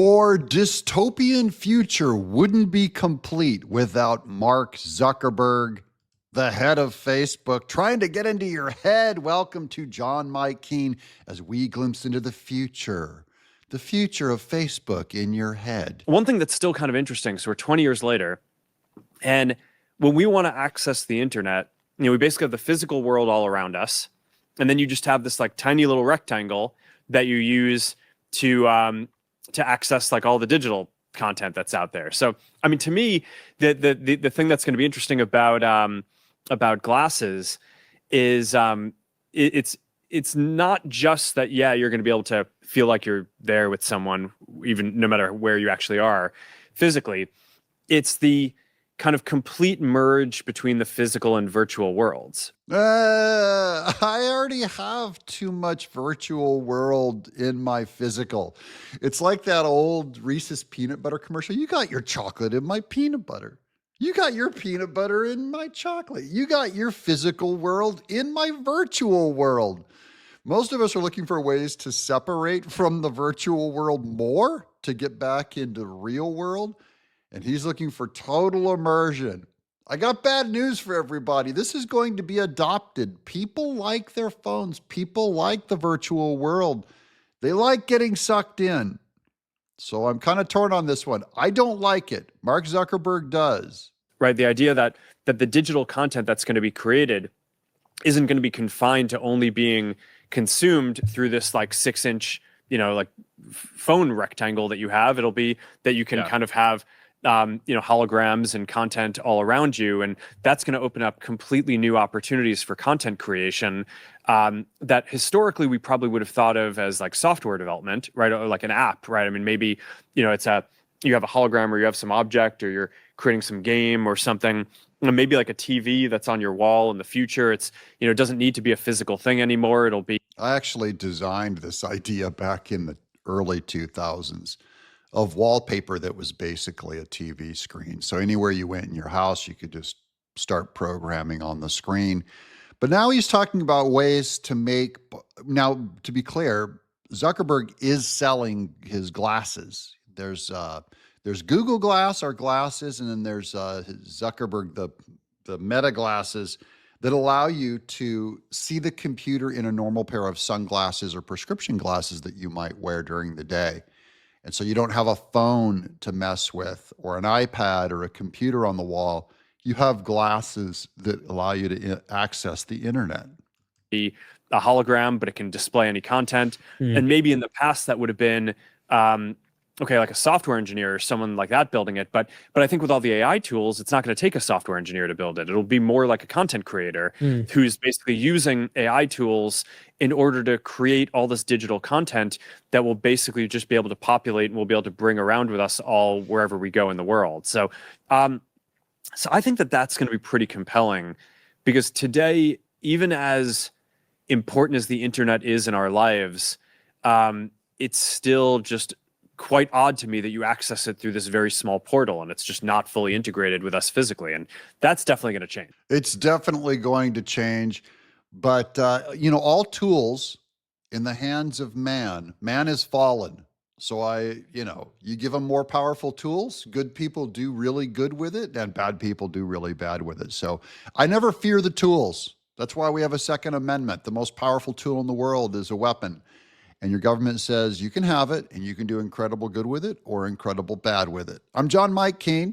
Or dystopian future wouldn't be complete without Mark Zuckerberg, the head of Facebook, trying to get into your head. Welcome to John Mike Keene as we glimpse into the future of Facebook in your head. One thing that's still kind of interesting, so we're 20 years later, and when we want to access the internet, we basically have the physical world all around us, and then you just have this like tiny little rectangle that you use to access like all the digital content that's out there. So, I mean, to me, the thing that's going to be interesting about glasses is it's not just that, yeah, you're going to be able to feel like you're there with someone, even no matter where you actually are physically. It's the kind of complete merge between the physical and virtual worlds. I already have too much virtual world in my physical. It's like that old Reese's peanut butter commercial. You got your chocolate in my peanut butter. You got your peanut butter in my chocolate. You got your physical world in my virtual world. Most of us are looking for ways to separate from the virtual world more to get back into the real world. And he's looking for total immersion. I got bad news for everybody. This is going to be adopted. People like their phones. People like the virtual world. They like getting sucked in. So I'm kind of torn on this one. I don't like it. Mark Zuckerberg does. Right. The idea that the digital content that's going to be created isn't going to be confined to only being consumed through this like 6-inch, like phone rectangle that you have. It'll be that you can kind of have holograms and content all around you. And that's going to open up completely new opportunities for content creation that historically we probably would have thought of as like software development, right? Or like an app, right? I mean, maybe, you have a hologram or you have some object or you're creating some game or something. Maybe like a TV that's on your wall in the future. It's, it doesn't need to be a physical thing anymore. It'll be. I actually designed this idea back in the early 2000s. Of wallpaper that was basically a TV screen. So anywhere you went in your house, you could just start programming on the screen. But now he's talking about ways to make, now to be clear, Zuckerberg is selling his glasses. There's Google Glass, our glasses, and then there's Zuckerberg, the Meta glasses that allow you to see the computer in a normal pair of sunglasses or prescription glasses that you might wear during the day. And so you don't have a phone to mess with or an iPad or a computer on the wall. You have glasses that allow you to access the internet. A hologram, but it can display any content. And maybe in the past that would have been, like a software engineer or someone like that building it. But I think with all the AI tools, it's not going to take a software engineer to build it. It'll be more like a content creator who's basically using AI tools in order to create all this digital content that will basically just be able to populate and we'll be able to bring around with us all wherever we go in the world. So I think that that's going to be pretty compelling because today, even as important as the internet is in our lives, it's still just quite odd to me that you access it through this very small portal and it's just not fully integrated with us physically. And that's definitely going to change. It's definitely going to change. But, all tools in the hands of man is fallen. So you give them more powerful tools, good people do really good with it and bad people do really bad with it. So I never fear the tools. That's why we have a Second Amendment. The most powerful tool in the world is a weapon. And your government says you can have it and you can do incredible good with it or incredible bad with it. I'm John Mike Keene.